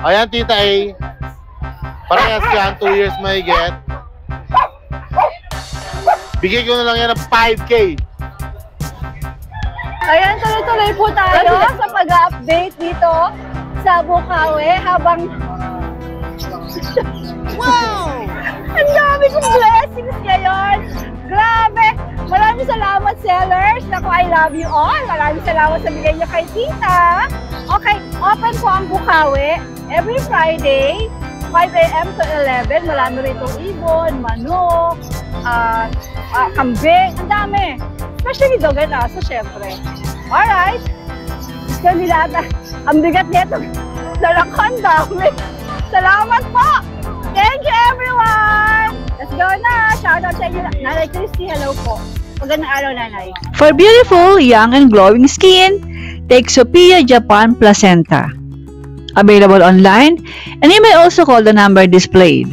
Ayan, Tita A. Parehas yan, 2 years mahigit. Bigay ko na lang yan ng 5K. Ayan, tuloy-tuloy po tayo sa pag-update dito sa Bukawi habang... Wow! Ang dami kong blessings ngayon! Grabe! Maraming salamat, sellers! Naku, I love you all! Maraming salamat sa bigay niyo kay Tita! Okay, open po ang Bukawi every Friday, 5 a.m. to 11. Marami rito ibon, manok, kambing, ang dami. Especially dog and aso, syempre. Alright. Gusto nila ata. Ang bigat nito. Dala ko, ang dami. Salamat po. Thank you, everyone. Let's go na. Shout out sa inyo. Nanay Christy, hello po. Magandang araw, Nanay. For beautiful, young, and glowing skin, take Sophia Japan Placenta. Available online, and you may also call the number displayed.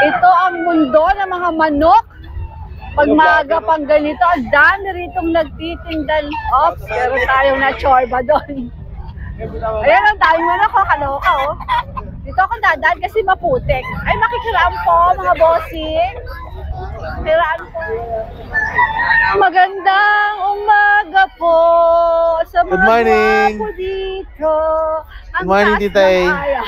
Ito ang mundo ng mga manok. Pag maaga pang ganito, ang dami ritong nagtitindan. Oops, pero tayong na-chorba doon. Ayan, ang daming manok, kaloka, oh. Dito ako dadaan kasi maputik. Ay, makikiraan po, mga bossing. Kiraan po. Magandang umaga po sa mga Good morning. gwapo dito. Good morning, taas Tita ng A. haya.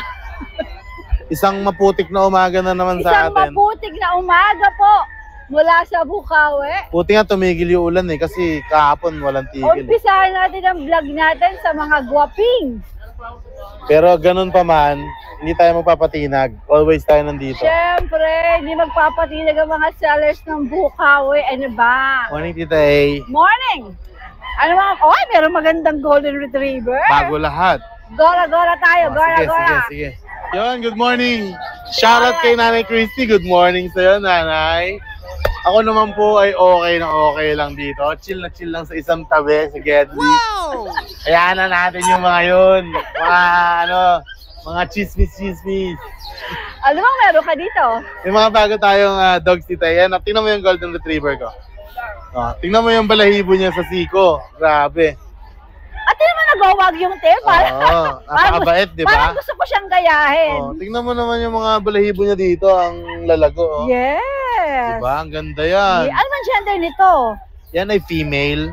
Isang maputik na umaga na naman sa Isang atin. maputik na umaga po mula sa Bukawi. Buti nga tumigil yung ulan eh, kasi kahapon walang tigil. Umpisahan natin ang vlog natin sa mga gwaping. Pero ganun pa man, hindi tayo magpapatinag. Always tayo nandito. Siyempre, hindi magpapatinag ang mga sellers ng Bukawi. Ano ba? Morning, Tita A. Morning! Ano mga, meron magandang golden retriever. Bago lahat. Gora-gora tayo, gora-gora. Sige. Yun, good morning. Shoutout kay Nanay Christy. Good morning sa'yo, Nanay. Ako naman po ay okay na okay lang dito. Chill na chill lang sa isang tabi, sa Gedli. Wow! Ayan na natin yung mga yun. Mga chismis-chismis. Ano bang meron ka dito? May mga bago tayong dogs dito. Ayan, tingnan mo yung golden retriever ko. Tingnan mo yung balahibo niya sa siko. Grabe. At hindi naman nagawag yung tail. Oo, napakabait, di ba? Parang gusto ko siyang gayahin. Tingnan mo naman yung mga balahibo niya dito, ang lalago. Yes. Diba? Ang ganda yan. Ano man gender nito? Yan ay female.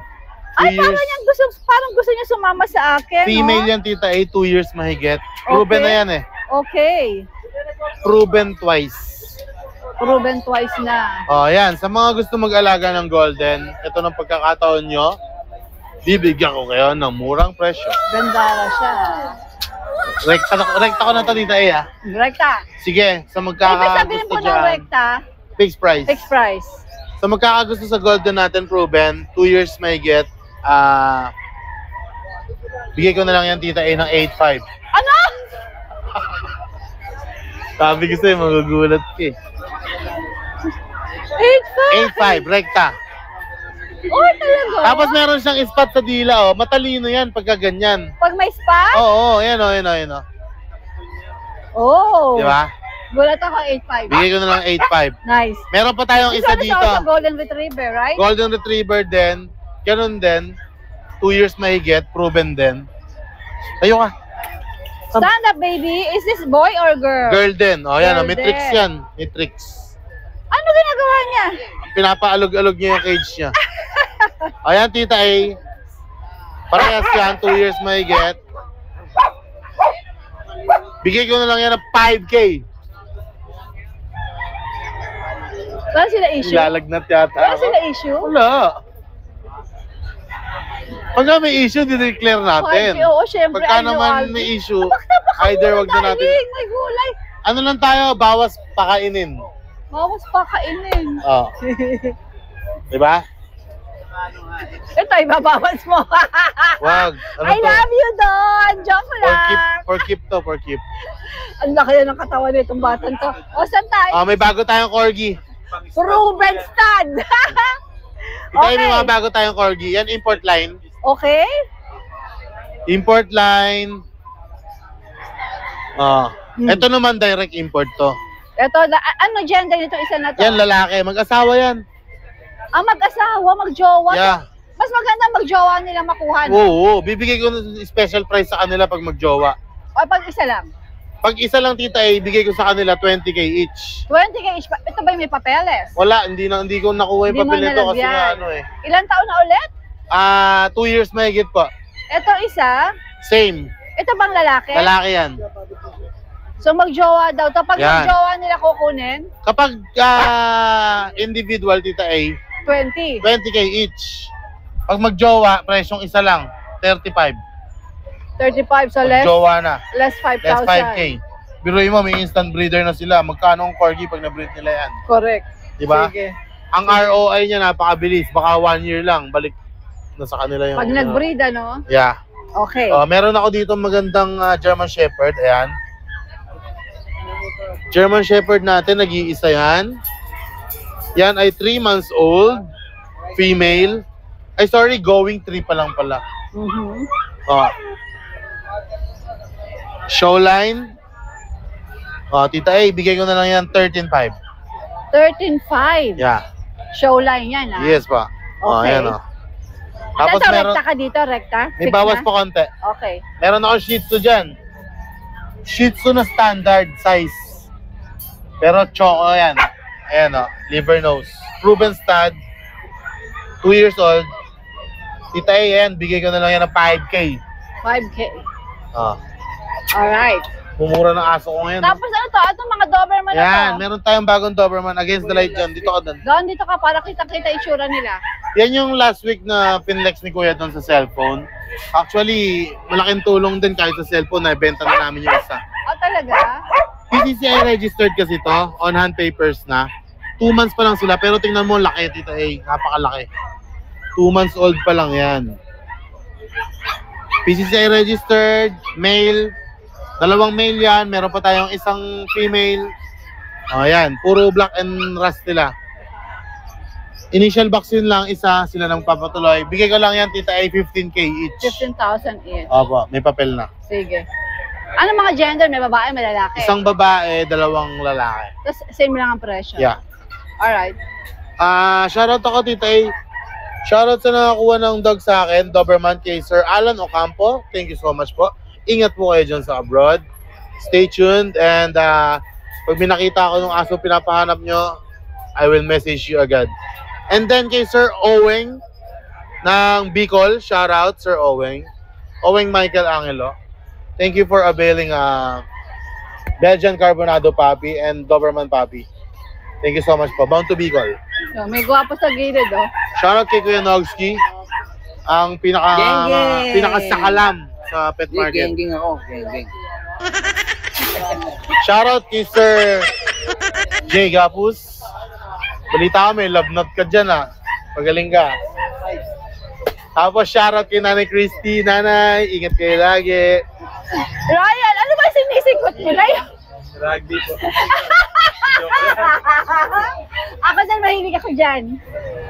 Ay, parang gusto niya sumama sa akin. Female no? yan, Tita A, 2 years mahigit. Proven Okay. na yan eh. Okay. Proven twice. Proven twice na. Yan. Sa mga gusto mag-alaga ng golden, ito ng pagkakataon nyo, bibigyan ko kayo ng murang presyo. Ganda na siya. Rekta ko na to, Tita A, ha? Rekta. Sige, sa Ibig sabihin magkakagusto po ng dyan, rekta, fixed price. fixed price. Sa magkakagusto sa golden natin, proven, 2 years mahigit, bigay ko na lang yan, Tita A, ng 8.5. Ano? Sabi ko sa'yo, magugulat ka eh. 8.5? 8.5, rekta. Talaga? Tapos meron siyang spot sa dila, oh. Matalino yan pagka ganyan. Pag may spot? Oo, yan oh. Oh. Di ba? Gulat ako, 8.5. Bigay ko na lang 8.5. Nice. Meron pa tayong isa This one is dito. also golden retriever, right? Golden Retriever din. Ganun din. 2 years mahigit, proven din. Tayo ka. Stand up, baby. Is this boy or girl? Girl din. O yan, Girl may tricks din. yan. May tricks. Ano ginagawa niya? Pinapaalog-alog niya yung cage niya. Ayan, Tita A. Parehas yan, 2 years mahigit. Bigay ko na lang yan ng 5K. Wala sila issue? Lalagnat yata. Wala ako. sila issue? Wala. Pagka may issue, dineclare natin. Oo, syempre. Pagka annual. naman may issue, Napaka- either wag na natin. May gulay. Ano lang tayo, bawas pakainin. Bawas pa kainin. Oh. Diba? Ito, ibabawas mo. Wag. Ano I to? love you, Don. Joke lang. For keep. Ang laki na ng katawan nitong batang to. O, saan tayo? May bago tayong corgi. Proven stud. Ito yung mga bago tayong corgi. Yan, import line. Okay. Import line. Ito naman direct import to. Ito, ano gender nito isa na to? Yan, lalaki. Mag-asawa yan. Ang mag-asawa, mag-jowa. Yeah. Mas maganda mag-jowa nila makuha. No? Oo, bibigay ko ng special price sa kanila pag magjowa. O pag isa lang. Pag isa lang tita ay bigay ko sa kanila 20k each. 20k each. Ito ba yung may papeles? Wala, hindi ko nakuha yung Hindi mo papel nito kasi nalagyan. nga ano eh. Ilang taon na ulit? 2 years mahigit po. Ito isa. Same. Ito bang lalaki? Lalaki yan. So magjowa daw. To pag Yan. magjowa nila kukunin, Kapag individual tita ay 20. 20k each. Pag magjowa, presyong isa lang, 35. 35 so less Magjowa na. less 5,000. Less 5k. Biruin mo, may instant breeder na sila. Magkano ang corgi pag na-breed nila yan? Correct. Diba? Sige. Ang ROI niya napakabilis. Baka 1 year lang. Balik na sa kanila yung... Pag nag-breed ano? Yeah. Okay. Meron ako dito magandang German Shepherd. Ayan. German Shepherd natin, nag-iisa yan. Yan ay 3 months old. Female. Ay sorry, going 3 pa lang pala. Mhm. Showline. Tita A, bigay ko na lang yan 13.5. 13.5. Yeah. Showline yan ah. Yes pa. Okay. Ayan Tapos Ito, meron, rekta ka dito, rekta? may Fix bawas na? pa konti. Okay. Meron ako Shih Tzu dyan. Shih Tzu na standard size. Pero choco yan. Ayan liver nose. Proven stud. 2 years old. Tita A, yan, bigay ko na lang yan ng 5K. 5K. Ah. Alright. Pumura ng aso ko ngayon. Tapos ano to? Itong mga Doberman na Yan, to? meron tayong bagong Doberman against the light dyan. Dito ka doon. Doon dito ka para kita-kita itsura nila. Yan yung last week na pinlex ni Kuya doon sa cellphone. Actually, malaking tulong din kahit sa cellphone na ibenta na namin yung isa. Oh, talaga? PCCI registered kasi to, on hand papers na. 2 months pa lang sila, pero tingnan mo, laki tita A, napakalaki. 2 months old pa lang yan. PCCI registered, male, 2 male yan, meron pa tayong isang female. Ayan, puro black and rust nila. Initial vaccine lang, isa, sila nang papatuloy. Bigay ko lang yan, tita A, 15K each. 15,000 each. Opo, may papel na. Sige. Ano mga gender? May babae, may lalaki? Isang babae, 2 lalaki. Tapos same lang ang presyo? Yeah. Alright. Shoutout ako, tita A. Shoutout sa nakakuha ng dog sa akin, Doberman kay Sir Alan Ocampo. Thank you so much po. Ingat po kayo dyan sa abroad. Stay tuned and pag may nakita ako ng aso pinapahanap nyo, I will message you agad. And then kay Sir Oweng ng Bicol, shoutout Sir Oweng. Oweng Michael Angelo. Thank you for availing Belgian Carbonado Puppy and Doberman Puppy. Thank you so much po. Bound to Bicol. So, may gwapo sa gilid, oh. Shoutout kay Kuya Nogski, ang pinakasakalam sa pet market. Geng ako, geng. Shoutout kay Sir Jay Gapus. Balita ko may love note ka dyan Pagaling ka. Tapos shoutout kay Nanay Christy. Nanay, ingat kayo lagi. Ryan, ano ba sinisikot mo na yun? Rugby po. Ako dyan, mahilig ako dyan.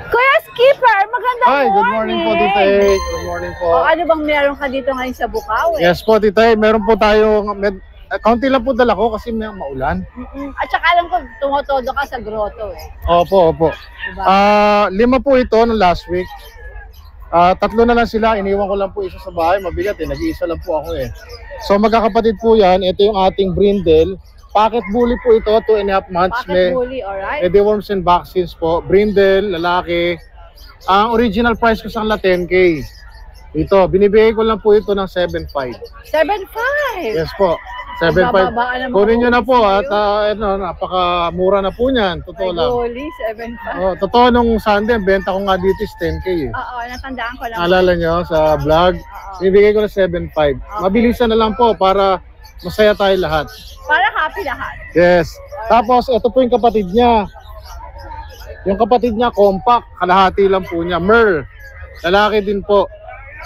Kuya Skipper, magandang Hi, morning. good morning po, Tita E. Good morning po. O, ano bang meron ka dito ngayon sa Bukaw? Yes po, Tita E. Meron po tayo, kaunti lang po dala ko kasi may maulan. At saka alam ko, tumotodo ka sa grotto eh. Opo. Diba? 5 po ito no last week. 3 na lang sila, iniwan ko lang po isa sa bahay. Mabigat nag-iisa lang po ako So magkakapatid po yan, ito yung ating brindle. Pocket bully po ito, 2.5 months. Pocket bully, alright. May deworms and vaccines po. Brindle, lalaki. Ang original price ko sa kanila 10K. Ito, binibigay ko lang po ito ng 7.5. 7.5. Yes po. 7.5. Bababaan naman Kunin nyo na po sa'yo. at napakamura na po niyan. Totoo lang. Bully, 7.5. Oh, totoo nung Sunday, ang benta ko nga dito is 10K eh. Oo, natandaan ko lang. Naalala nyo sa vlog? Bibigay ko na 7.5. Mabilisan na lang po para masaya tayo lahat. Para happy lahat. Yes. Tapos, ito po yung kapatid niya. Yung kapatid niya, compact. Kalahati lang po niya. Merl. Lalaki din po.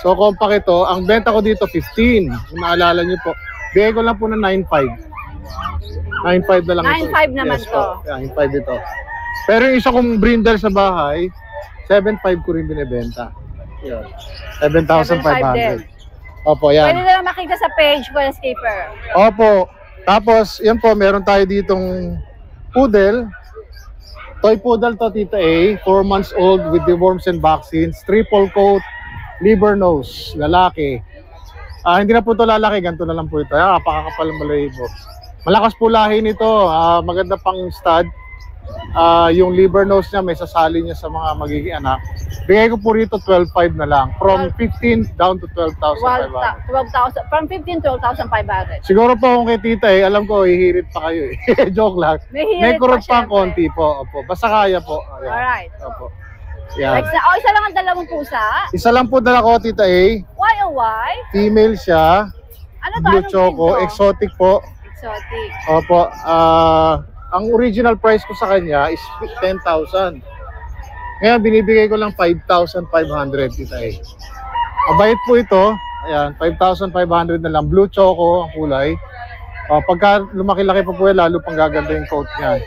So, compact ito. Ang benta ko dito, 15. Kung naalala niyo po. Bigay ko lang po ng 9.5. 9.5 na lang ito. 9.5 naman yes, to. Po. Yeah, 9.5 ito. Pero yung isa kong brindle sa bahay, 7.5 ko rin binibenta. Yun. 7,500. Opo, yan. Pwede na lang makita sa page ko, Skipper. Opo. Tapos, yan po, meron tayo ditong poodle. Toy poodle to, Tita A. 4 months old with deworms and vaccines. Triple coat, liver nose, lalaki. Hindi na po ito lalaki, ganito na lang po ito. Napakakapal ng balahibo. Malakas po lahi nito. Maganda pang stud. Yung liver nose niya, may sasali niya sa mga magiging anak. Bigay ko po rito 12,500 na lang. From 15 down to 12,500. 12,000. From 15 to 12,500. Siguro po kung kay Tita alam ko, hihirit pa kayo eh. Joke lang. May kurot pa konti po. Opo. Basta kaya po. Ayan. Alright. Opo. Yan. Isa lang ang dala mong pusa? Isa lang po dala ko, Tita A. Why oh why? Female siya. Ano to? Blue Anong choco. breed to? Exotic po. Exotic. Opo. Ang original price ko sa kanya is 10,000. Ngayon, binibigay ko lang 5,500, Tita A. Mabait po ito. Ayan, 5,500 na lang. Blue choco ang kulay. Pagka lumaki-laki pa po yan, lalo pang gaganda yung coat niya.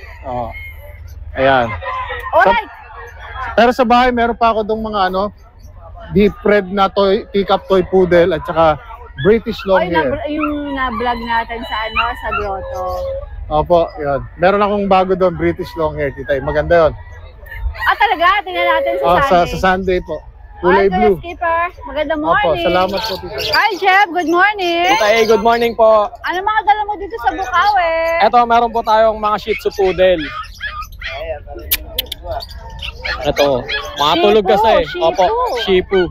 Ayan. Alright. Pero sa bahay, meron pa ako dong mga deep red na toy, pick-up toy poodle at saka British long hair. Yung na-vlog natin sa grotto. Opo, yun. Meron akong bago doon, British long hair, Tita. Maganda yun. Talaga? Tingnan natin sa Sunday. Sa Sunday po. Kulay blue. Skipper. Magandang morning. Opo, salamat po, Tita. Hi, Jeff. Good morning. Tita A, good morning po. Ano mga dala mo dito sa Bukawi? Eto, meron po tayong mga Shih Tzu Poodle. Ito, mga tulog kasi. Opo, Shih Tzu.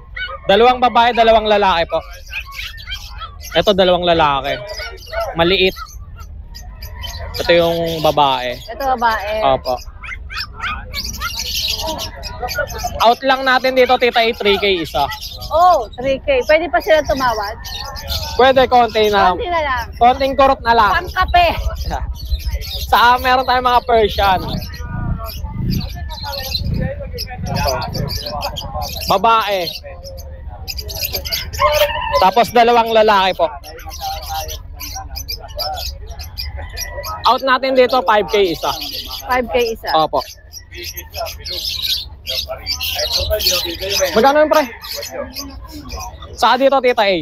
Dalawang babae, dalawang lalaki po. Ito, dalawang lalaki. Maliit. Ito yung babae. Ito babae. Opo. Out lang natin dito, Tita A, 3K isa. Oh, 3K. Pwede pa sila tumawad? Pwede, konti na. Konti na lang. Konting kurot na lang. Pangkape. Meron tayong mga Persian. Babae. Tapos dalawang lalaki po. Out natin dito 5K isa. 5K isa. Opo. Magkano yun, pre? Saan dito, Tita A?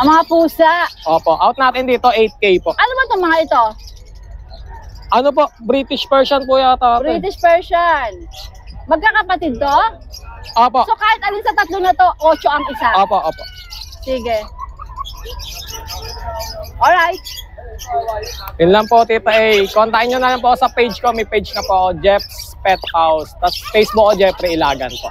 Ang mga pusa. Opo. Out natin dito 8K po. Ano ba itong mga ito? Ano po? British Persian po yata. British Persian. Magkakapatid to? Opo. So kahit alin sa tatlo na to, 8 ang isa. Opo, opo. Sige. Alright. Yun lang po, Tita A. Kontakin nyo na lang po sa page ko. May page na po ako, Jeff's Pet House. Tapos Facebook ko, Jeffrey Ilagan po.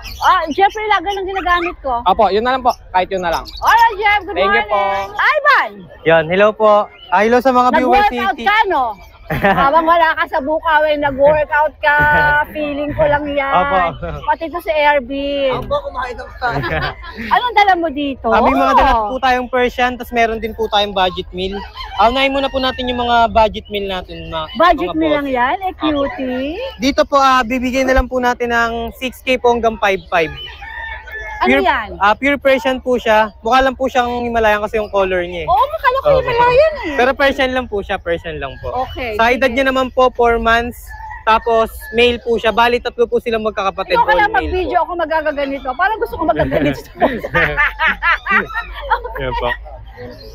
Jeffrey Ilagan ang ginagamit ko. Opo, yun na lang po. Kahit yun na lang. Alright, Jeff. Good Thank you morning. po. Ivan! Yan, hello po. Hello sa mga viewers ni Nag-workout ka, no? Habang wala ka sa Bukawi, nag-workout ka. Feeling ko lang yan. Opo. Pati to si Airbnb. Anong dala mo dito? May mga dala po tayong Persian, tapos meron din po tayong budget meal. Unahin muna po natin yung mga budget meal natin. Budget mga meal boss. lang yan? Cutie. Dito po, bibigay na lang po natin ng 6K po hanggang 5,500. Ano yan? Pure Persian po siya. Mukha lang po siyang Himalayan kasi yung color niya. Oo, makala ko yung Himalayan eh. Pero Persian lang po siya, Persian lang po. Okay. Sa edad niya naman po, 4 months. Tapos, male po siya. Bali, 3 po silang magkakapatid. Ikaw kaya all male pag-video po. ako magagaganito. Parang gusto ko magaganito sa pusa. Yan po.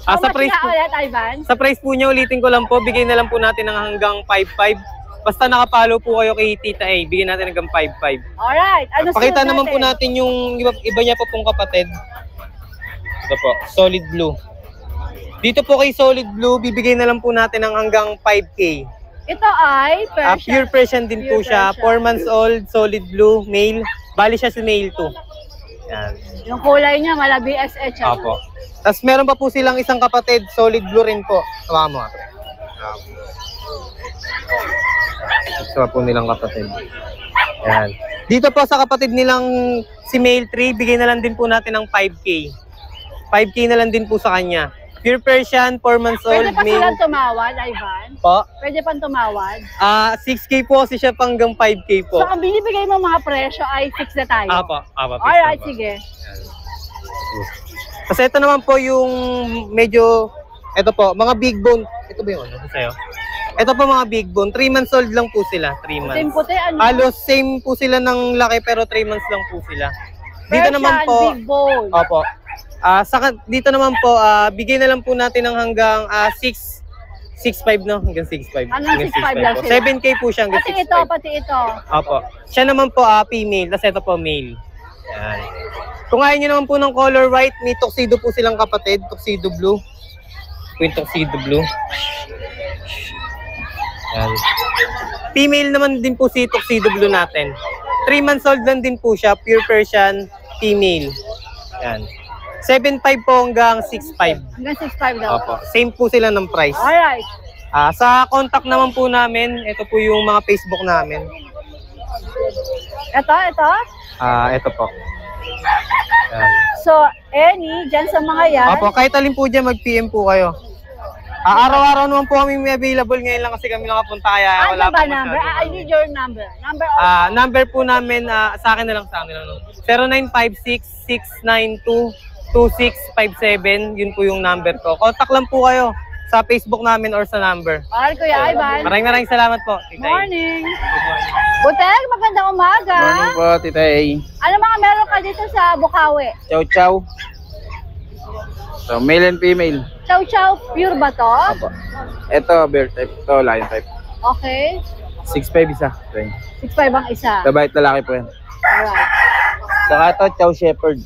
How Sa much price nga po, ulit, Ivan? sa price po niya, ulitin ko lang po, bigay na lang po natin ng hanggang 5,500. Basta nakapalo po kayo kay Tita A, bigyan natin hanggang 5,500. Alright. Ano Pakita sunod naman po natin yung iba niya po pong kapatid. Ito po, solid blue. Dito po kay solid blue, bibigay na lang po natin ng hanggang 5K. Ito ay Persian. Pure Persian din po Pure siya, Persian. 4 months old, solid blue, male. Bali siya si male to. Yan. Yung kulay niya, mala BSH. ano? Apo. Tapos meron pa po silang isang kapatid, solid blue rin po. Tawa mo. Isa po nilang kapatid. Yan. Dito po sa kapatid nilang si male 3, bigay na lang din po natin ng 5K. 5K na lang din po sa kanya. Pure Persian, 4 months Pwede old, pa silang male. tumawad, Ivan? Po. Pwede pang tumawad? 6K po kasi siya hanggang 5K po. So, ang binibigay mo mga presyo ay fix na tayo? Apo. Alright, sige. Kasi ito naman po yung medyo, ito po, mga big bone. Ito ba yung ano? Sa'yo? Ito po mga big bone. 3 months old lang po sila. 3 months. Puti-puti, ano? Halos same po sila ng laki pero 3 months lang po sila. Dito Persian, naman po, big bone. opo. Dito naman po, bigay na lang po natin ng hanggang 6 6'5", no? Hanggang 6'5". Hanggang 6'5" lang po. sila. 7K po siya hanggang Pati 6'5". ito, pati ito. Opo. Siya naman po female, tapos ito po male. Yan. Kung ayaw nyo naman po ng color white, may tuxedo po silang kapatid, tuxedo blue. Yung tuxedo blue. Yan. Female naman din po si tuxedo blue natin. 3 months old lang din po siya, pure Persian, female. Yan. 7'5" po hanggang 6'5". Hanggang 6'5" daw. Opo. Same po sila ng price. Alright. Sa contact naman po namin, ito po yung mga Facebook namin. Ito. Ito po. Yan. So, any, dyan sa mga yan. Opo, kahit alin po dyan, mag-PM po kayo. Araw-araw naman po kami may available. Ngayon lang kasi kami nakapunta kaya wala ba pa number? masyado. I need your number. Number of... Number po namin, sa akin na lang sa akin. 0956-692-2657. Yun po yung number ko. Contact lang po kayo sa Facebook namin or sa number. Alright, Kuya Ivan. Maraming salamat po. Tita A. Morning. Butek, magandang umaga. Morning po, Tita A. Ano mga meron ka dito sa Bukawi? Chow chow. So, male and female. Chow Chow, pure ba to? Apo. Ito, bear type. Ito, lion type. Okay. 6'5" isa. 6'5" ang isa. Tabait lalaki po yan. Alright. Saka ito, chow shepherd.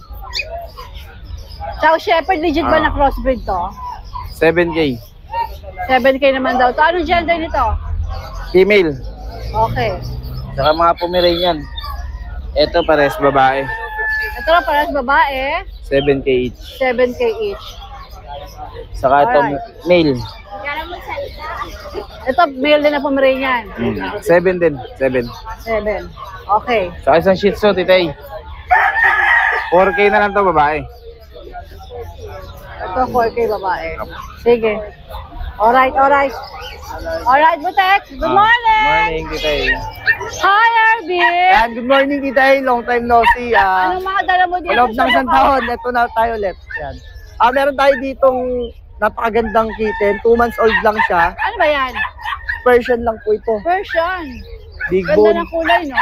Chow Shepherd, legit ba na crossbreed to? 7K. 7K naman daw to. Anong gender nito? Female. Okay. Saka mga Pomeranian. Ito, pares babae. Ito na parehas babae. 7K each. 7K each. Saka ito, Alright. male. Ito, male din na Pomeranian. 7 din. 7. 7. Okay. Saka isang Shih Tzu, Tita A. 4K na lang to babae. Ito, 4K babae. Sige. Alright. Alright, Butek. Good morning. Morning, Tita A. Hi, Arvin. Yan, good morning kita long time no see. Anong mga dala mo dito? Loob ng sa isang Bukawi? taon, ito na tayo ulit. Yan. Meron tayo ditong napakagandang kitten, 2 months old lang siya. Ano ba yan? Persian lang po ito. Version. Big Ganda bone. ng kulay, no?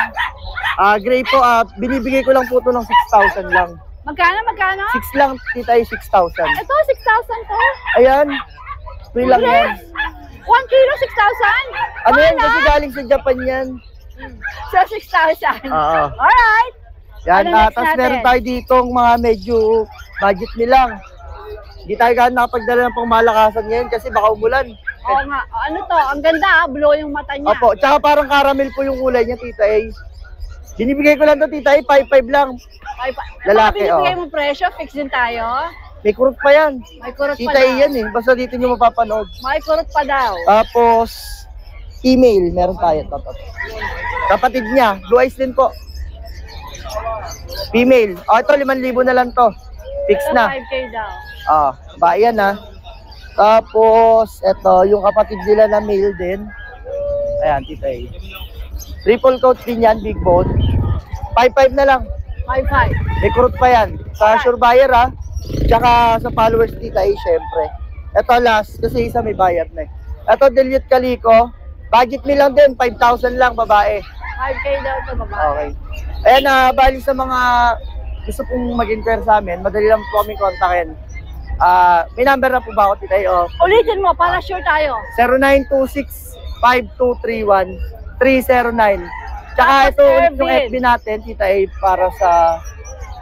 Gray po, binibigay ko lang po ito ng 6,000 lang. Magkano? 6 lang, tita ay 6,000. Ito, 6,000 to. Ayan, free lang yan. 1 kilo, 6,000? Ano yan, kasi galing sa Japan yan. So, 6,000. Oo. Alright. Yan, Ano next tapos natin? meron tayo ditong mga medyo budget nilang. Hindi tayo gano'n nakapagdala ng pangmalakasan ngayon kasi baka umulan. Oo nga. Ano to? Ang ganda, blow yung mata niya. Opo, tsaka parang caramel po yung kulay niya, tita A. Binibigay ko lang to, tita A, 5,500 lang. Lalaki, Binibigay mo presyo, fix din tayo. May kurot pa yan. May kurot pa Tita A daw. yan eh, basta dito nyo mapapanood. May kurot pa daw. Tapos, female, meron tayo. Kapatid niya, blue eyes din po. Female. Ito, 5,000 na lang to. Fix Ito, na. 5K daw. Bayan na. Tapos, ito, yung kapatid nila na male din. Ayan, tita A. Triple coat din yan, big bone. 5,500 na lang. 5,500. May kurot pa yan. Sa sure buyer ha. Tsaka sa followers tita A, syempre. Ito last, kasi isa may bayad na eh. Ito, Dilute Calico. Budget me lang din, 5,000 lang, babae. 5K daw ito, babae. Okay. Ayan, bali sa mga gusto pong mag-inquire sa amin, madali lang po kami kontakin. May number na po ba ako, tita A? Ulitin mo, para sure tayo. 0926-5231-309. Tsaka Tapos, ito ulit yung Ervin. FB natin, tita A, para sa...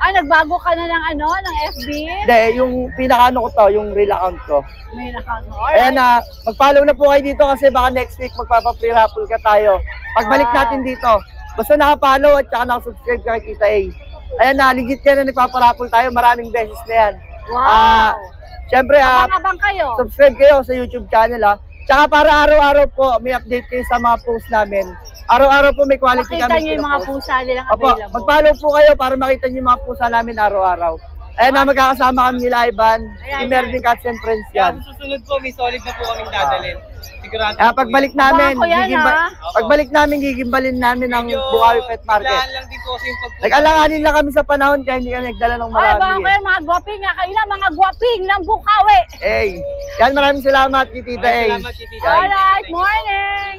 Nagbago ka na ng ng FB? Hindi, yung pinaka-ano ko to, yung real account ko. May nakano. Ayan mag-follow na po kayo dito kasi baka next week magpapa-free raffle ka tayo. Pagbalik Wow. natin dito, basta naka-follow at saka naka-subscribe ka kay Tita A. Ayan legit yan na nagpapa-raffle tayo, maraming beses na yan. Wow. Siyempre, Abang-abang kayo. subscribe kayo sa YouTube channel Tsaka para araw-araw po, may update kayo sa mga posts namin. Araw-araw po may quality Makita kami. niyo yung mga pinopost. pusa nilang Opo, available. mag-follow po kayo para makita niyo yung mga pusa namin araw-araw. Ayan magkakasama kami nila Ivan, si Mervin Cats and Friends yan. Susunod po, may solid na po kaming dadalhin. Sigurado Pagbalik namin, Abangan ko yan, pagbalik namin, gigimbalin namin ang Bukawi Pet Market. Kailangan lang din po kasi yung pagpunta. Nag-alanganin lang kami sa panahon kaya hindi kami nagdala ng Ay, abangan ko marami. yan, mga gwaping nga kayo na, mga gwaping ng Bukawi. Yan, maraming salamat kay Tita A. Salamat, Tita A. Alright, morning.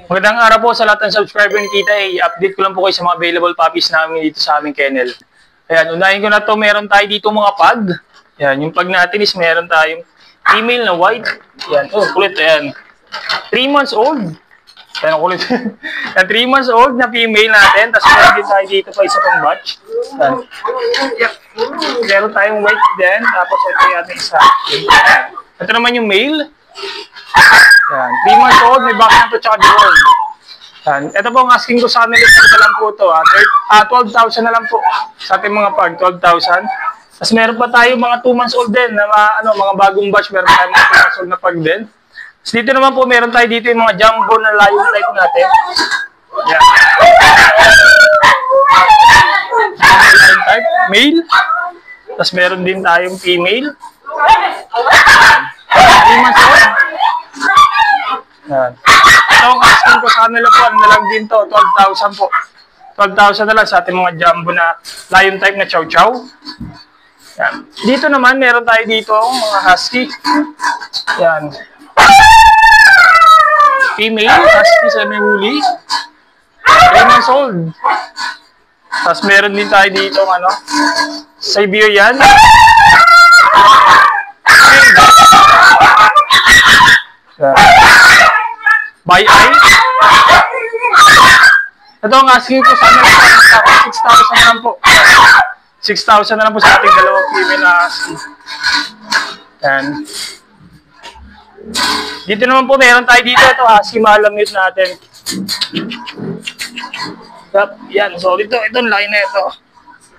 Magandang araw po sa lahat ng subscriber ni Tita A. Update ko lang po kayo sa mga available puppies namin dito sa aming kennel. Ayan, unahin ko na to. Meron tayo dito mga pug. Ayan, yung pug natin is meron tayong female na white. Ayan, kulit. Ayan. 3 months old. Yan, kulit. 3 months old na female natin. Tapos meron din tayo dito pa isa pang batch. Yan. Meron tayong white din. Tapos ito yung ating isa. Ito naman yung male. Yan. 3 months old, may back na ito tsaka deworm. Yan. Ito po ang asking ko sa kanila. Ito lang po ito. 12,000 na lang po sa ating mga pag. 12,000. Tapos meron pa tayo mga 2 months old din. Na, mga bagong batch. Meron tayo mga 2 months old na pag din. So dito naman po, meron tayo dito yung mga jumbo na lion type natin. Yan. Lion type, male. Tapos meron din tayong female. 3 months old. Yan. So ang asking ko sa kanila po, ano na lang din to, 12,000 po. 12,000 na lang sa ating mga jumbo na lion type na chow chow. Yan. Dito naman, meron tayo dito mga husky. Yan. Female, husky semi-woolly. 3 months old. Tapos meron din tayo dito, Siberian. By eye. Ito ang asking ko sa mga 6,000 na lang po. 6,000 na lang po sa ating dalawang female na husky. Yan. Dito naman po, meron tayo dito. Ito, husky malamute natin. Yan, so ito ang laki na ito.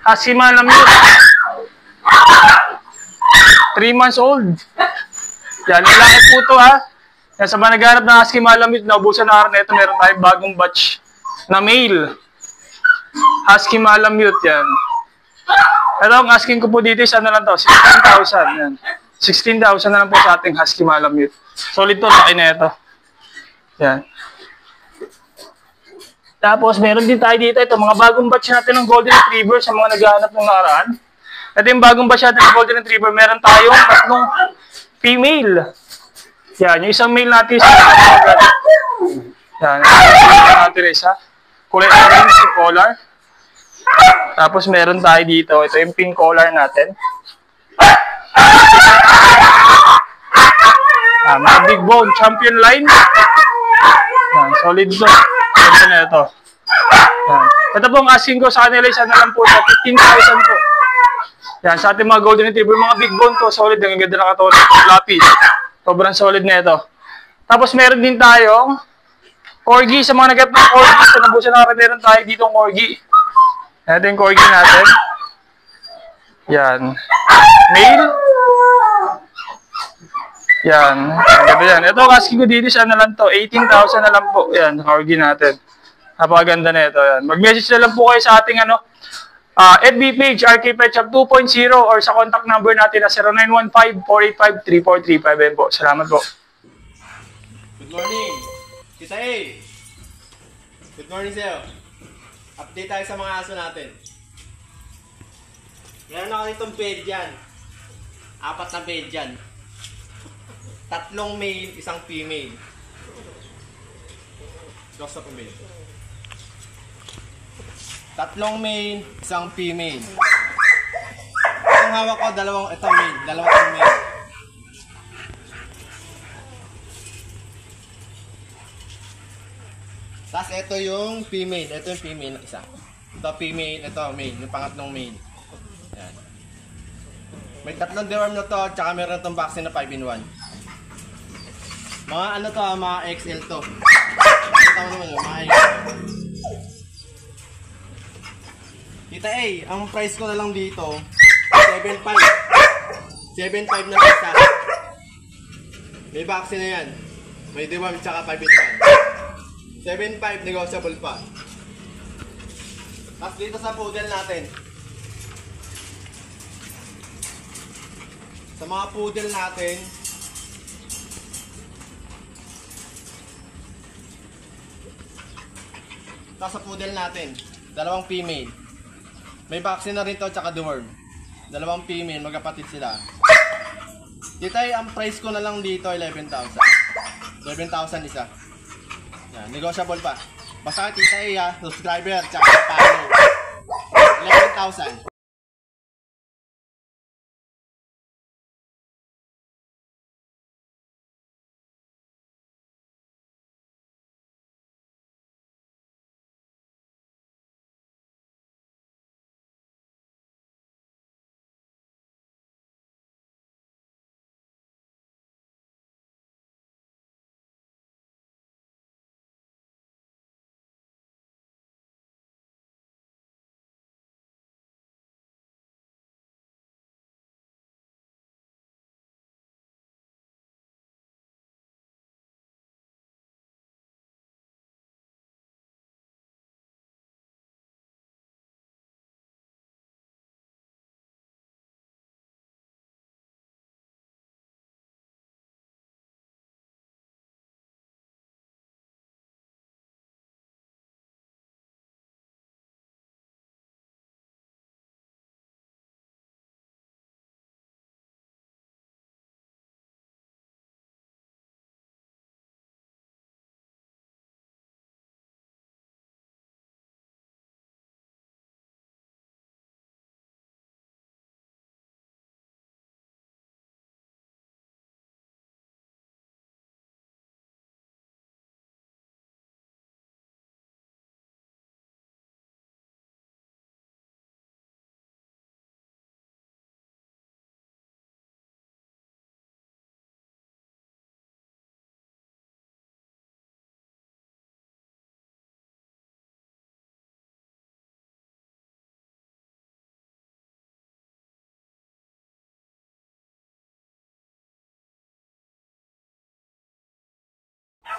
Husky malamute. 3 months old. Yan, lalaki po ito ha. Yan, sa mga naghanap na husky malamute, naubusan na araw na ito, meron tayong bagong batch na male. Husky malamute, yan. Ito, ang asking ko po dito is ano lang to, 16,000. Yan. 16,000 na lang po sa ating husky malamute. Solid to, laki na ito. Yan. Tapos, meron din tayo dito. Ito, mga bagong batch natin ng Golden Retriever sa mga naghahanap ng nakaraan. Ito yung bagong batch natin ng Golden Retriever. Meron tayong 3 female. Yan, yung isang male natin isa. Yan, yung natin isa. Kulay orange, collar. Tapos, meron tayo dito. Ito yung pink collar natin. Mga big bone, champion line. Yan, solid to. Ito na ito. Yan. Ito po ang asking ko sa kanila, isa na lang po ito. 15,000 po. Yan, sa ating mga golden retriever, mga big bone to. Solid, ang ganda na katulad. Floppy. Sobrang solid na ito. Tapos meron din tayong corgi. Sa mga nagap ng corgi, sa nabusan na meron tayo dito ang corgi. Ito yung corgi natin. Yan. Male. Yan. Yan. Ito ang asking ko dito, siya na lang to. 18,000 na lang po. Yan, corgi natin. Napakaganda na ito. Yan. Mag-message na lang po kayo sa ating FB page, RK Pet Shop 2.0 or sa contact number natin na 0915-485-3435. Yan po. Salamat po. Good morning. Kita A. Good morning sa'yo. Update tayo sa mga aso natin. Meron ako nitong Belgian. 4 na Belgian. 3 male, 1 female. Dos na female. 3 male, 1 female. Itong hawak ko, 2 ito male, 2 female. Tapos ito yung female, ito yung female na isa. Ito female, ito male, yung pangatlong male. Yan. May 3 deworm na to, tsaka meron itong vaccine na 5-in-1. Mga ano to, mga XL to. Ito naman yung mga XL. Kita A, ang price ko na lang dito, 7.5. 7.5 na lang isa. May vaccine na yan. May deworm tsaka 5-in-1. 7.5 negotiable pa. Tapos dito sa poodle natin. Sa mga poodle natin, tapos sa poodle natin, 2 female. May vaccine na rin to tsaka deworm. 2 female, magkapatid sila. Dito ay ang price ko na lang dito 11,000. 11,000 isa. Yan, negotiable pa. Basta kita subscriber tsaka follow. 11,000.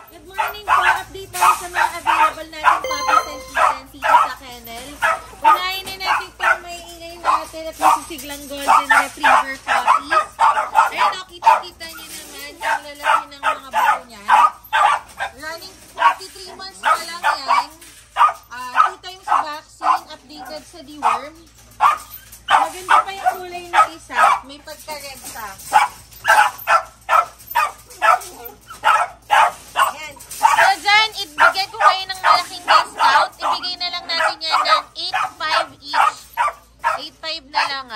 Good morning po. Update tayo sa mga available natin puppies and kittens dito sa kennel. Unahin na natin itong may ingay natin at masisiglang golden retriever puppies. Ayun o, kita-kita nyo naman yung lalaki ng mga buko niyan. Running 43 months pa lang yan. 2 times vaccine, updated sa deworm. Maganda pa yung kulay na isa. May pagka-red sa. Yan. So dyan, ibigay ko kayo ng malaking discount. Ibigay na lang natin yan ng 8.5 each. 8.5 na lang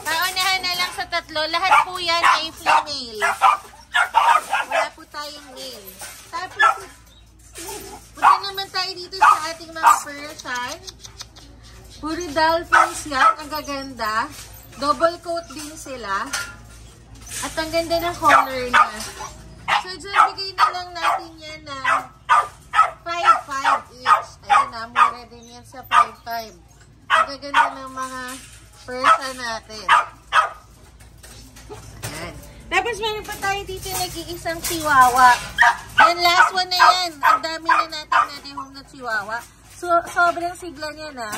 Paunahan na lang sa tatlo. Lahat po yan ay female. Wala po tayong male. Tapos, punta naman tayo dito sa ating mga Persian. Puro dolphins yan. Ang gaganda. Double coat din sila. At ang ganda ng color niya. So, dyan, bigay na lang natin yan ng 5.5 each. Ayun na, mura din yan sa 5.5. Ang gaganda ng mga Persian natin. Ayan. Tapos, meron pa tayo dito nag-iisang chihuahua. Yan, last one na yan. Ang dami na natin na-dehome na chihuahua. So, sobrang sigla niya na.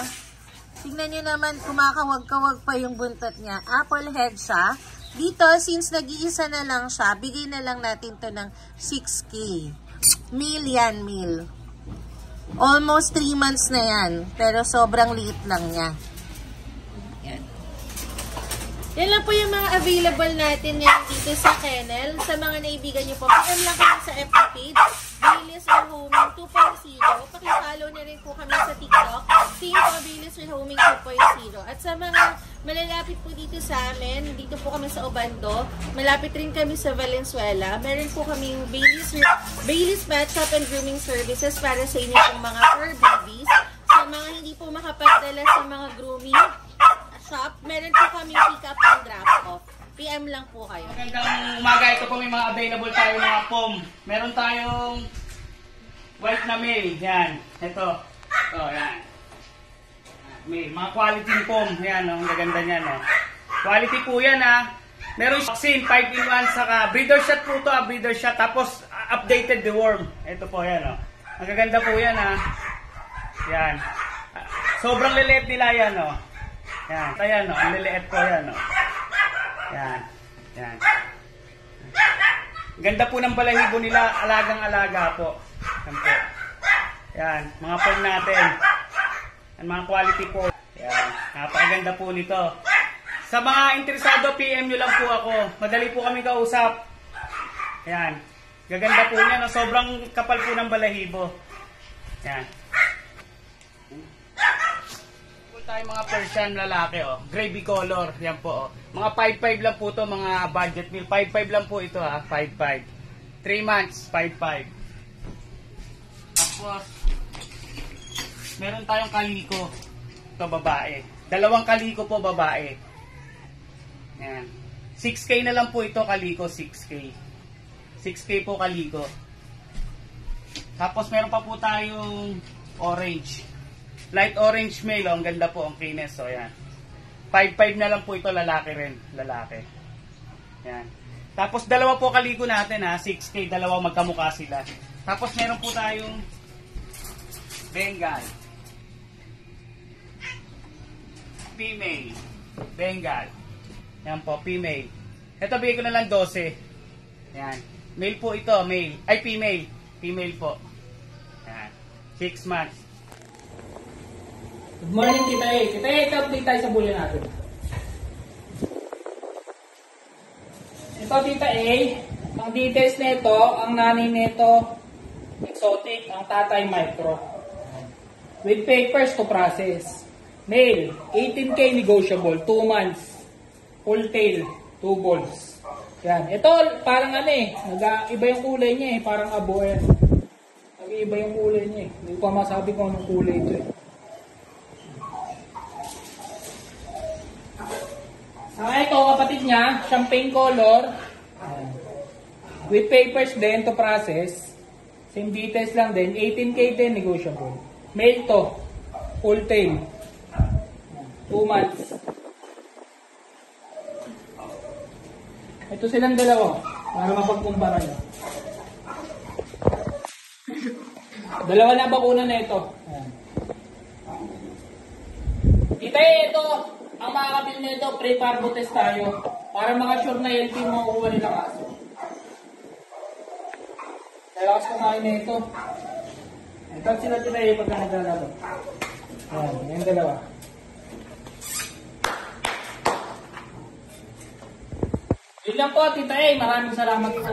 Tignan nyo naman, kumakawag-kawag pa yung buntot niya. Apple head siya. Dito, since nag-iisa na lang siya, bigay na lang natin to ng 6K. Male yan, male. Almost 3 months na yan. Pero sobrang liit lang niya. Yan. Yan lang po yung mga available natin ngayon dito sa kennel. Sa mga naibigan nyo po, PM lang kami sa FB page. Baylis Rehoming 2.0. Pakipollow na rin po kami sa TikTok. Team po Baylis Rehoming 2.0. At sa mga malalapit po dito sa amin, dito po kami sa Obando. Malapit rin kami sa Valenzuela. Meron po kaming Baylis Pet Shop and Grooming Services para sa inyo pong mga fur babies. Sa mga hindi po makapadala sa mga grooming shop, meron po kami pick up and drop off. PM lang po kayo. Magandang umaga. Ito po may mga available tayo mga pom. Meron tayong white na male. Yan. Ito. Ito, yan. May mga quality pom. Yan, ang gaganda niyan. No? Quality po yan, ha. Meron vaccine, 5-in-1, saka breeder shot po ito, breeder shot. Tapos, updated the worm. Ito po, yan, no. Ang gaganda po yan, ha. Yan. Sobrang liliit nila yan, no. Yan. Ayan, no. Ang liliit po yan, no. Yan. Yan. Ganda po ng balahibo nila. Alagang-alaga po. Yan po. Yan. Mga pom natin. Yan, mga quality po. Yan. Napakaganda po nito. Sa mga interesado, PM nyo lang po ako. Madali po kami kausap. Yan. Gaganda po niya. Sobrang kapal po ng balahibo. Yan. Tayo mga Persian lalaki, oh. Gravy color, yan po, oh. Mga 5.5 lang po to, mga budget meal. 5.5 lang po ito, ha. 5.5. 3 months, 5.5. Tapos, meron tayong kaliko. Ito, babae. 2 kaliko po, babae. Yan. 6K na lang po ito, kaliko, 6K. 6K po, kaliko. Tapos, meron pa po tayong orange. Light orange male, oh, ang ganda po, ang cleanest, so yan. 5.5 na lang po ito, lalaki rin, lalaki. Yan. Tapos 2 po kaliko natin, ha, 6K, 2 magkamukha sila. Tapos meron po tayong Bengal. Female. Bengal. Yan po, female. Ito, bigay ko na lang 12. Yan. Male po ito, male. Ay, female. Female po. Yan. 6 months. Good morning, Tita A. Tita A, ito-update tayo sa bully natin. Ito, Tita A, ang details nito, ang nanay nito, exotic, ang tatay micro. With papers to process. Male, 18K negotiable, 2 months. Full tail, 2 balls. Yan. Ito, parang ano eh, nag-iba yung kulay niya eh, parang abo eh. Nag-iba yung kulay niya eh. Hindi ko masabi kung anong kulay ito eh. Ito, kapatid niya, champagne color. With papers din to process. Same details lang din. 18K din, negotiable. Male to. Full tail. 2 months. Ito silang dalawa. Para mapagkumpara nyo. Dalawa na bakuna na ito. Tita, ito, ang makakabili na ito, pre-parvo test tayo. Para maka-sure na LP mo makukuha nila kaso. Kailangan kumain na ito. Ito sila tita pagka naglalaro. Ayan, yung dalawa. Yun lang po, Tita A. Maraming salamat po.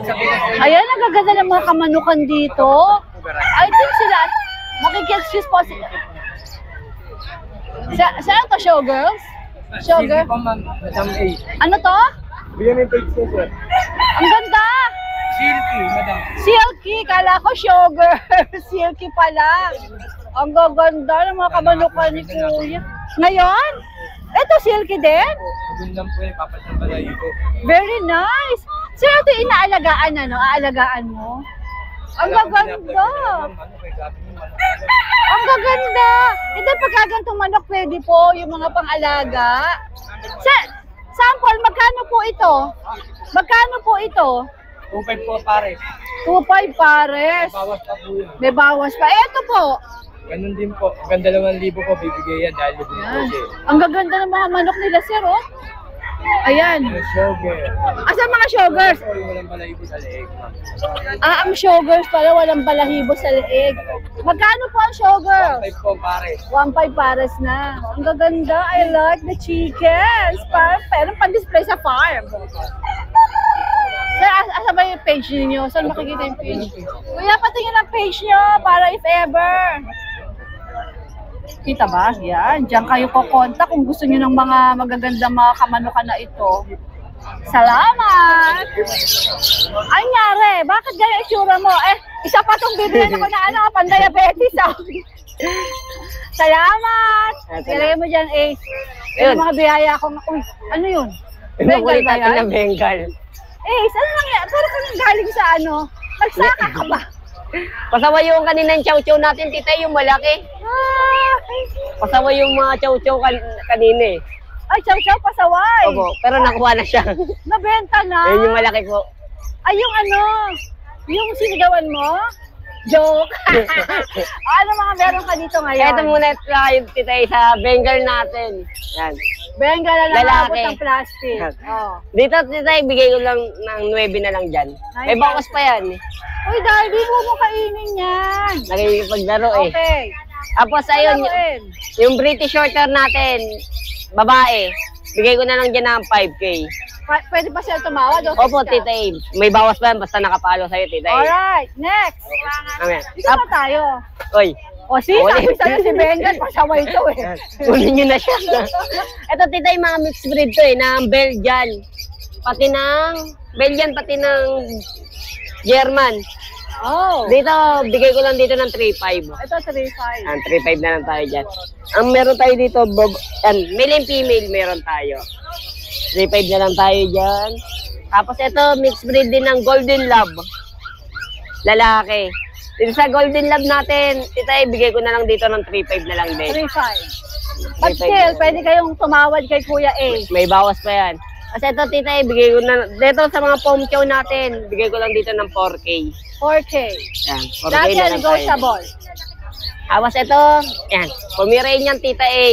Ayan, nagaganda ng mga kamanukan dito. I think sila, makikexcuse po sila. Saan to, showgirls? Showgirl? Ano to? Bigyan mo yung page niya, sir. Ang ganda! Silky, madam. Silky, kala ko showgirl. Silky pala. Ang gaganda ng mga kamanukan ni Kuya. Ngayon? Ito silky din? Doon lang po yung papat ng balayo ko. Very nice. Sir, ito inaalagaan ano? Aalagaan mo? Ang gaganda. Ang gaganda. Hindi pagkagantong manok pwede po yung mga pang-alaga. Sample, magkano po ito? Magkano po ito? 2.5 po pares. 2.5 pares. Bawas pa po yun. May bawas pa. Ito po. Ganun din po. Hanggang 2,000 po bibigay yan dahil din po siya. Ang gaganda ng mga manok nila, sir, oh. Ayan. Sugar. Asan mga sugars? Walang balahibo sa leeg. Ang sugars pala, walang balahibo sa leeg. Magkano po ang sugar? 1.5 po pares. 1.5 pares na. Ang gaganda. I like the chickens. Pero pan-display sa farm. Sir, asa ba yung page niyo? Saan makikita yung page? Kuya, patingin ang page niyo para if ever. Kita ba? Yan. Diyan kayo kukontak kung gusto niyo ng mga magagandang mga kamanukan na ito. Salamat! Ay, nyari. Bakit ganyan itsura mo? Isa pa itong bibili ko na pan-diabetes. Salamat! Ilagay mo dyan, Ace. Yung mga biyaya ko. Uy, ano yun? Bengal ba yan? Bengal. Ace, ano nangyari? Pero kung galing sa ano? Nagsaka ka ba? Pasawa yung kaninang chow-chow natin, tita, yung malaki. Pasawa yung mga chow-chow kanina eh. Ay, chow-chow, pasaway. Opo, pero nakuha na siya. Nabenta na? Yun yung malaki po. Ay, yung ano? Yung sinigawan mo? Joke. Ano mga meron ka dito ngayon? Ito muna tayo, tita, sa Bengal natin. Yan. Bengal na lalaki ng plastic. Oh. Dito, tita, ibigay ko lang ng 9 na lang dyan. May bawas pa yan. Uy, dahil di mo kainin yan. Nakikipaglaro eh. Okay. Tapos ayun, yung British Shorthair natin, babae, bigay ko na lang dyan ng 5K. Pwede pa siya tumawad? Opo, tita eh. May bawas pa yan, basta nakapalo sa'yo, tita eh. Alright, next. Amen. Dito na tayo. Oy. O, sabi sa'yo si Bengal, pasaway ito eh. Kunin nyo na siya. Ito, tita, yung mga mixed breed to eh, ng Belgian. Pati ng German. Oh. Dito, bigay ko lang dito ng 3.5. Ito, 3.5. 3.5 na lang tayo dyan. Ang meron tayo dito, male and female meron tayo. 3.5 na lang tayo dyan. Tapos ito, mixed breed din ng Golden Lab. Lalaki. Dito sa Golden Lab natin, tita, bigay ko na lang dito ng 3.5 na lang din. 3.5. But still, pwede kayong tumawad kay Kuya A. May bawas pa yan. Kasi ito, tita, bigay ko na, dito sa mga pom chow natin, bigay ko lang dito ng 4K. 4K. Yan, 4K Dati na lang negotiable. Tapos ito, yan, Pomeranian tita A,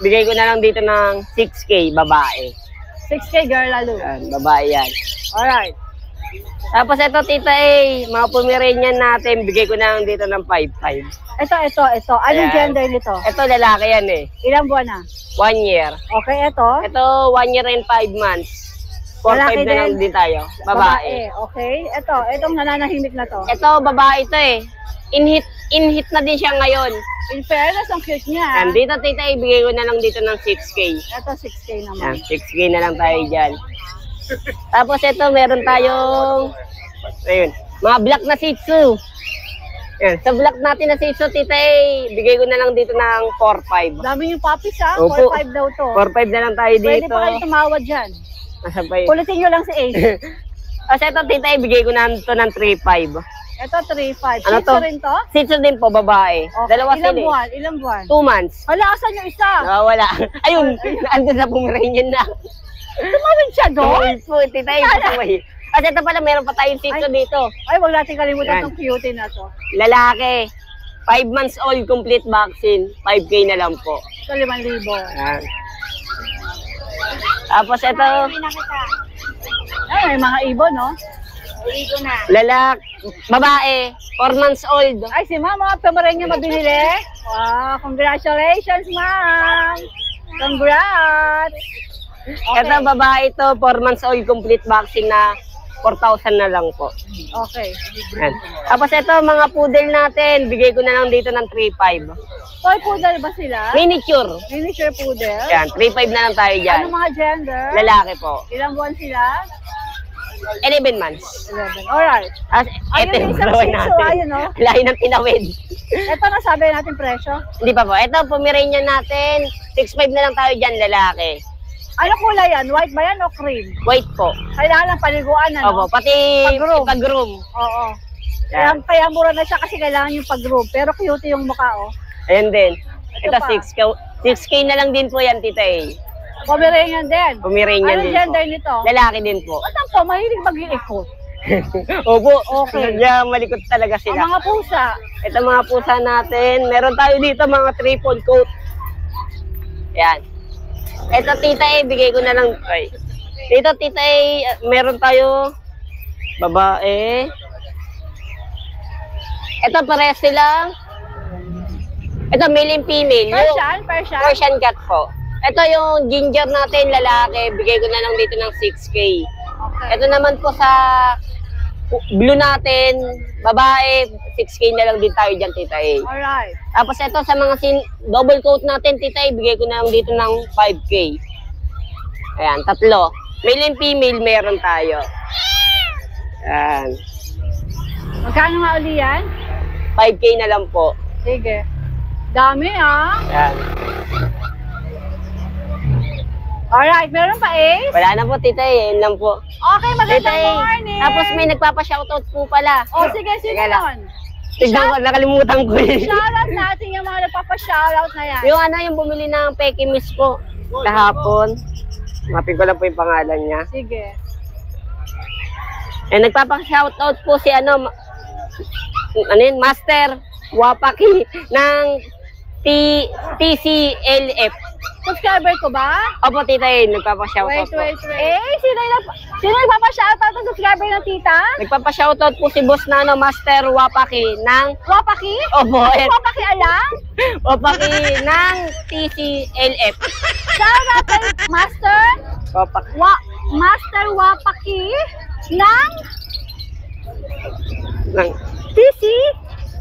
bigay ko na lang dito ng 6K, babae. 6K girl lalo. Yan, babae yan. Alright. Tapos ito, tita A, mga Pomeranian natin, bigay ko na lang dito ng 5.5. Ito. Anong gender nito? Ito, lalaki yan eh. Ilang buwan na? 1 year. Okay, ito? Ito, 1 year and 5 months. 4.5 na lang din tayo. Babae. Okay. Itong nananahimik na to. Ito, babae ito eh. In-hit na din siya ngayon. In fairness, ang cute niya. Yan, dito, tita, ibigay ko na lang dito ng 6K. Ito, 6K naman. Yan, 6K na lang tayo dyan. Tapos ito, meron tayong, ayun, mga black na Shih Tzu. Yan, sa black natin na Shih Tzu, tita, bigay ko na lang dito ng 4.5. Dami yung puppies ha? Opo. 4.5 daw to. 4.5 na lang tayo dito. Pwede pa kayo tumawad dyan. Nasaan pa yun? Kulitin nyo lang si Ace. Kasi ito, tita, ibigay ko na ito ng 3.5. Ito, 3.5. Ano Shih Tzu to? rin to? Shih Tzu din po, babae. Okay. Dalawa sila eh. Ilang buwan? 2 months. Hala, asan yung isa? Wala. Ayun, andun sa Pomeranian na. Tumawin siya doon? Po, tita, yung kasi ito pala, meron pa tayong Shih Tzu dito. Ay, wag natin kalimutan Yan. itong cutie na to. Lalaki. 5 months old, complete vaccine. 5K na lang po. So, 5,000. Yan. Tapos ito, Ay, may mga ibon, no? babae, 4 months old. Ay, si ma'am, mga Pomeranian mabinili. Wow, congratulations, ma'am. Congrats. Okay. Ito, babae ito, 4 months old, complete vaccine na 4,000 na lang po. Okay. Yan. Tapos ito, mga poodle natin, bigay ko na lang dito ng 3,500. Toy poodle ba sila? Miniature. Miniature poodle? Yan, 3,500 na lang tayo dyan. Ano mga gender? Lalaki po. Ilang buwan sila? 11 months. 11. Alright. Ito yung isang gawin shih tzu, natin. ayun, no? Lahi ng tinawid. Ito na sabi natin presyo. Hindi pa po. Ito, Pomeranian natin. 6,500 na lang tayo dyan, lalaki. Ano kulay yan? White ba yan o cream? White po. Kailangan ng paliguan, ano? Opo, pati pag-groom. Oo. Kaya mura na siya kasi kailangan yung pag-groom. Pero cute yung mukha, oh. Ayan din. Ito, pa. 6K na lang din po yan, Tita A. Pomeranian din. Pomeranian din Anong gender po. nito? Lalaki din po. Ba't ang po? Mahilig mag-iikot. Opo. Okay. Kaya malikot talaga sila. Ang mga pusa. Ito mga pusa natin. Meron tayo dito mga triple coat. Ayan. Ito, Tita A, bigay ko na lang. Ay. Dito, Tita A, meron tayo babae. Ito, pares sila. Ito, male and female. Persian? Persian cat po. Ito yung ginger natin, lalaki. Bigay ko na lang dito ng 6K. Okay. Ito naman po sa blue natin, babae, 6K na lang din tayo dyan, Tita A. Alright. Tapos ito sa mga double coat natin, Tita A, bigay ko na lang dito ng 5K. Ayan, 3. Male and female, meron tayo. Ayan. Magkano nga uli yan? 5K na lang po. Sige. Dami, ah. Ayan. Alright, meron pa, Ace? Wala na po, Tita A. Yan lang po. Okay, magandang Tita A. morning. Tapos may nagpapa-shoutout po pala. Oh, sige, sino yun? Tignan ko, nakalimutan ko eh. Shoutout natin yung mga nagpapa-shoutout na yan. Yung yung bumili ng Pekimis po kahapon. Mapin ko lang po yung pangalan niya. Sige. Eh, nagpapa-shoutout po si Master Wapaki ng TCLF. Subscriber ko ba? Opo, Tita A, nagpapa-shoutout po. Wait. Sino nagpapa-shoutout ng subscriber ng tita? Nagpapa-shoutout po si Boss na Master Wapaki ng... Wapaki? Opo. Wapaki alam? Wapaki ng TCLF. Shoutout kay Master? Wapaki. Master Wapaki ng... Ng...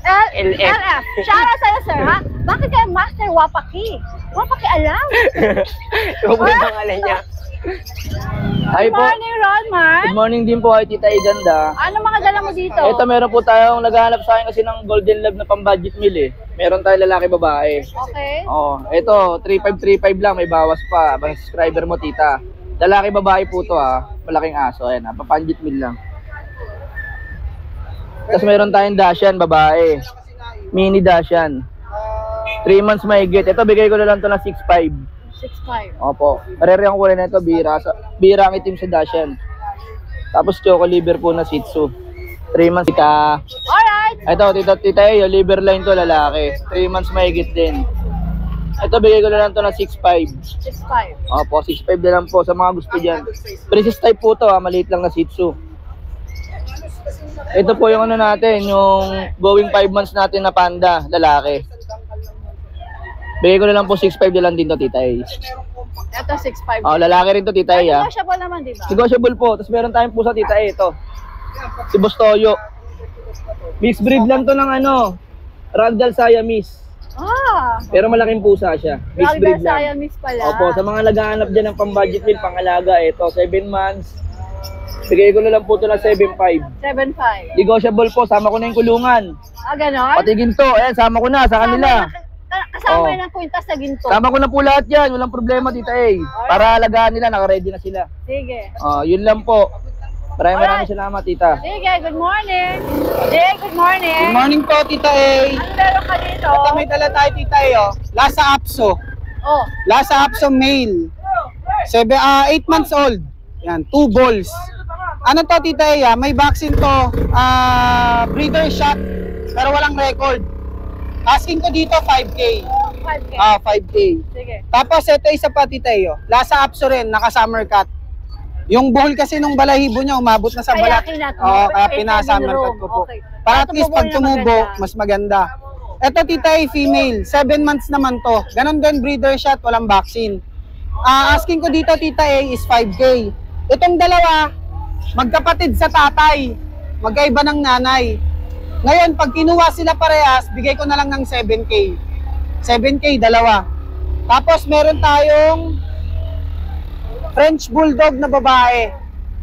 LF. Shoutout sa'yo, sir, ha? Bakit kayo Master Wapaki? Wapaki alam? Yung po yung pangalan niya. Good morning, Ronmar. Good morning din po kay Tita Iganda. Ano mga dala mo dito? Ito, meron po tayong naghahanap sa akin kasi ng Golden Lab na pang-budget meal eh. Meron tayong lalaki babae. Okay. Oh, ito, 3,535 lang, may bawas pa. Bang subscriber mo, Tita. Lalaki babae po to ah. Malaking aso. Ayan, pang-budget meal lang. Tapos meron tayong Dashan, babae. Mini Dashan. 3 months mahigit. Ito, bigay ko na lang to na 6,500. 6,500. Opo. Parehari ang kulay na ito, bira. Bira ang itim sa Dashan. Tapos choco liver po na Shih Tzu. 3 months. Alright. Ito, tita yung liver line to, lalaki. 3 months mahigit din. Ito, bigay ko na lang to na 6,500. 6,500. Opo, 6,500 na lang po sa mga gusto dyan. Princess type po to, maliit lang na Shih Tzu. Ito po yung ano natin, yung going 5 months natin na panda, lalaki. Bigay ko na lang po 6,500 na lang din to, Tita A. Ito, 6,500. Oh, lalaki rin to, Tita A. Negotiable naman, di ba? Negotiable po. Tapos meron tayong pusa, Tita A, ito. Si Bostoyo. Mixed breed lang to ng Ragdoll Siamese. Ah! Pero malaking pusa siya. Mixed breed Ragdoll lang. Siamese pala. Opo, sa mga naghahanap dyan ng pang-budget meal, pang-alaga, ito, 7 months. Bigay ko na lang po ito na 7,500. 7,500. Negotiable po, sama ko na yung kulungan. Ah, ganon? Pati ginto, ayan, sama ko na sa kanila. Kasama yun ang kwintas na ginto. Sama ko na po lahat yan, walang problema, Tita A. Para alagaan nila, naka-ready na sila. Sige. Yun lang po. Maraming salamat, Tita. Sige, good morning. Jay, good morning. Good morning po, Tita A. Ano meron ka dito? Ito may dala tayo, Tita A. Lhasa Apso. Oh. Lhasa Apso male. 8 months old. Yan, 2 balls. Ano to, Tita A? May vaccine to. Breeder shot. Pero walang record. Asking ko dito 5K. 5K. 5K. Sige. Tapos ito isa pa tita Lasa Apso rin, naka-summer cut. Yung buhol kasi nung balahibo niya, umabot na sa Kaya balat. kinat mo. Oo, kaya Perfect pina-summer room. cut ko po. Okay. Para at least tumubo pag na tumubo, maganda. mas maganda. Ito tita female, 7 months naman to. Ganon din, breeder shot, walang vaccine. Asking ko dito tita is 5K. Itong dalawa, magkapatid sa tatay. Magkaiba ng nanay. Ngayon, pag kinuha sila parehas, bigay ko na lang ng 7K. 7K, dalawa. Tapos meron tayong French Bulldog na babae.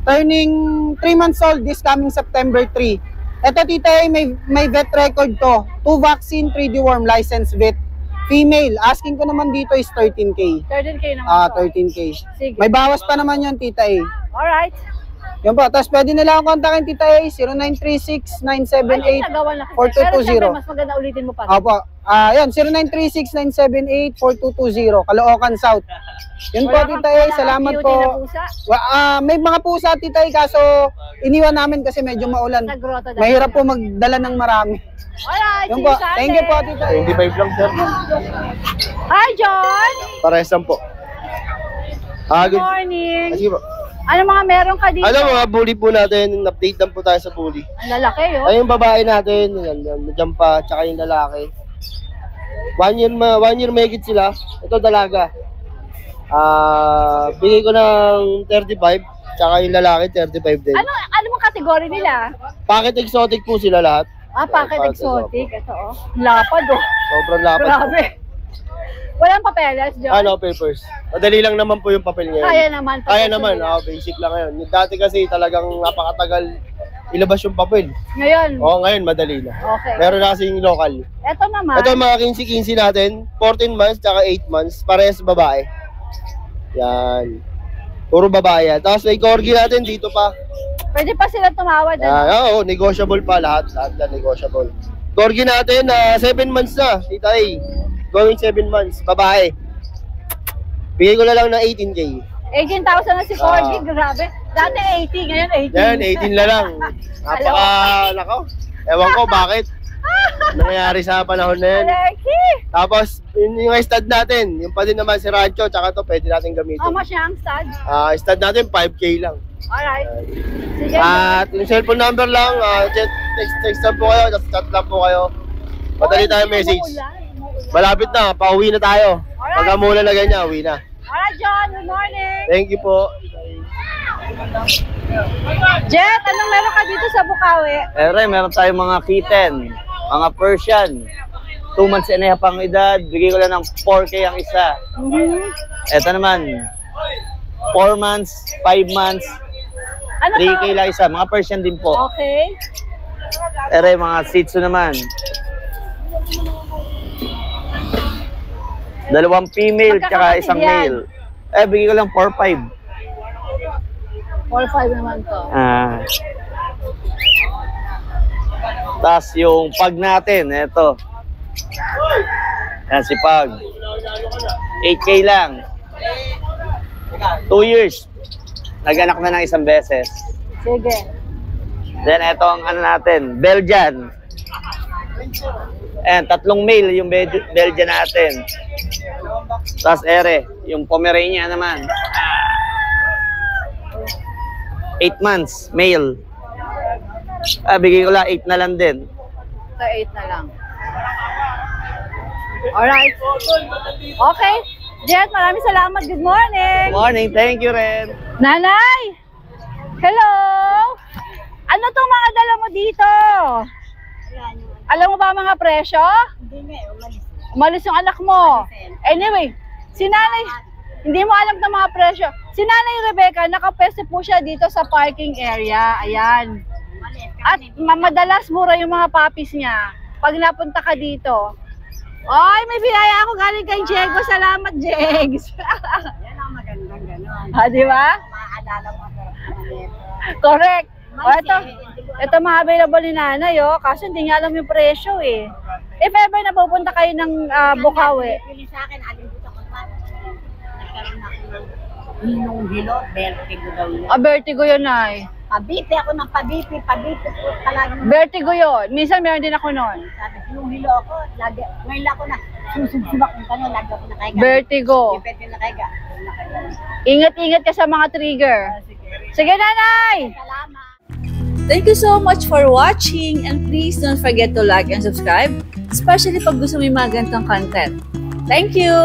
Turning 3 months old this coming September 3. Ito tita may vet record to. 2 vaccine, 3 deworm, license vet. Female. Asking ko naman dito is 13K. 13K naman to. 13K. Sige. May bawas pa naman yun tita Alright. Yan po. Tapos pwede nila akong kontakin tita 0936-978-4220. Pero syempre, mas maganda ulitin mo pa. Opo. Yan, 0936-978-4220. Caloocan South. Yun po, tita salamat po. May mga pusa, tita kaso iniwan namin kasi medyo maulan. Mahirap po magdala ng marami. Alright, Yun po. Thank you po, tita 25 lang, sir. Hi, John! Paresan po. Good morning. Sige po. Ano mga meron ka dito? Ano mga bully po natin, update lang po tayo sa bully. Ang lalaki, Ay, yung babae natin, nandiyan pa, tsaka yung lalaki. 1 year mahigit sila. Ito dalaga. Bigay ko ng 35, tsaka yung lalaki 35 din. Ano mga kategory nila? Packet exotic po sila lahat. Packet exotic. Ito, oh. Lapad, oh. Sobrang lapad. Grabe. Walang papeles, John? Papers. Madali lang naman po yung papel ngayon. Kaya naman. Kaya naman, basic lang ngayon. Yung dati kasi talagang napakatagal ilabas yung papel. Ngayon? Oo, ngayon madali na. Okay. Meron na kasing local. Ito naman. Ito mga 15-15 natin, 14 months tsaka 8 months, parehas babae. Yan. Puro babae yan. Tapos may corgi natin dito pa. Pwede pa sila tumawad. Oo, negotiable pa lahat. Lahat na negotiable. Corgi natin, 7 months na, tita Going 7 months, babae. Bigay ko na lang ng 18K. 18,000 na si Corgi, grabe. Dati 80, ngayon 18. Yan, 18 na lang. Nako. Ewan ko bakit. Nangyayari sa panahon na yan. Tapos, yung stud natin, yung pa din naman si Rancho, tsaka to pwede natin gamitin. How much yung stud? Stud natin, 5K lang. Alright. Sige. At yung cellphone number lang, text lang po kayo, chat lang po kayo. Madali tayo message. Malapit na, pauwi na tayo. Pagka muna na ganyan, uwi na. Alright, John, good morning. Thank you po. Jet, anong meron ka dito sa Bukawi? Meron tayong mga kitten, mga Persian. 2 months and a half ang edad, bigay ko lang ng 4K ang isa. Ito naman, 4 months, 5 months, 3K lang isa. Mga Persian din po. Okay. Mga Shih Tzu naman. 2 female, tsaka isang male. Bigay ko lang 4-5. 4-5 naman to. Tapos yung pag natin, eto. Yan si Pag. 8K lang. 2 years. Nag-anak na ng 1 beses. Sige. Then eto ang natin, Belgian. Ayan, 3 male yung Belgian natin. Tapos yung Pomeranian naman. 8 months, male. Bigay ko lang 8 na lang din. So, 8 na lang. Alright. Okay. Jet, maraming salamat. Good morning. Morning, thank you rin. Nanay! Hello! Ano tong mga dala mo dito? Alam mo ba mga presyo? Hindi umalis. Umalis yung anak mo. Anyway, si nanay, hindi mo alam ng mga presyo. Si Nanay Rebecca, nakapwesto po siya dito sa parking area. Ayan. At madalas mura yung mga puppies niya pag napunta ka dito. Ay, may biyaya ako galing kay Jego. Salamat, Jegs. Yan ang magandang gano'n. Di ba? Maaalala mo ako. Correct. Ito mga available ni Nanay, kaso hindi niya alam yung presyo eh. If ever napupunta kayo ng Bukawi. Pili sa akin, alin dito ko naman. Nagkaroon ako ng hinong hilo, vertigo daw yun. Vertigo yun, Nay. Pabiti ako ng pabiti po talaga. Vertigo yun. Minsan meron din ako nun. Sabi, hilo ako, lagi, ngayon ako na, susubsubak kung kano, lagi ako nakaiga. Vertigo. Hindi pwede nakaiga. Ingat-ingat ka sa mga trigger. Sige, nanay! Salamat. Thank you so much for watching and please don't forget to like and subscribe, especially pag gusto mo yung mga ganitong content. Thank you!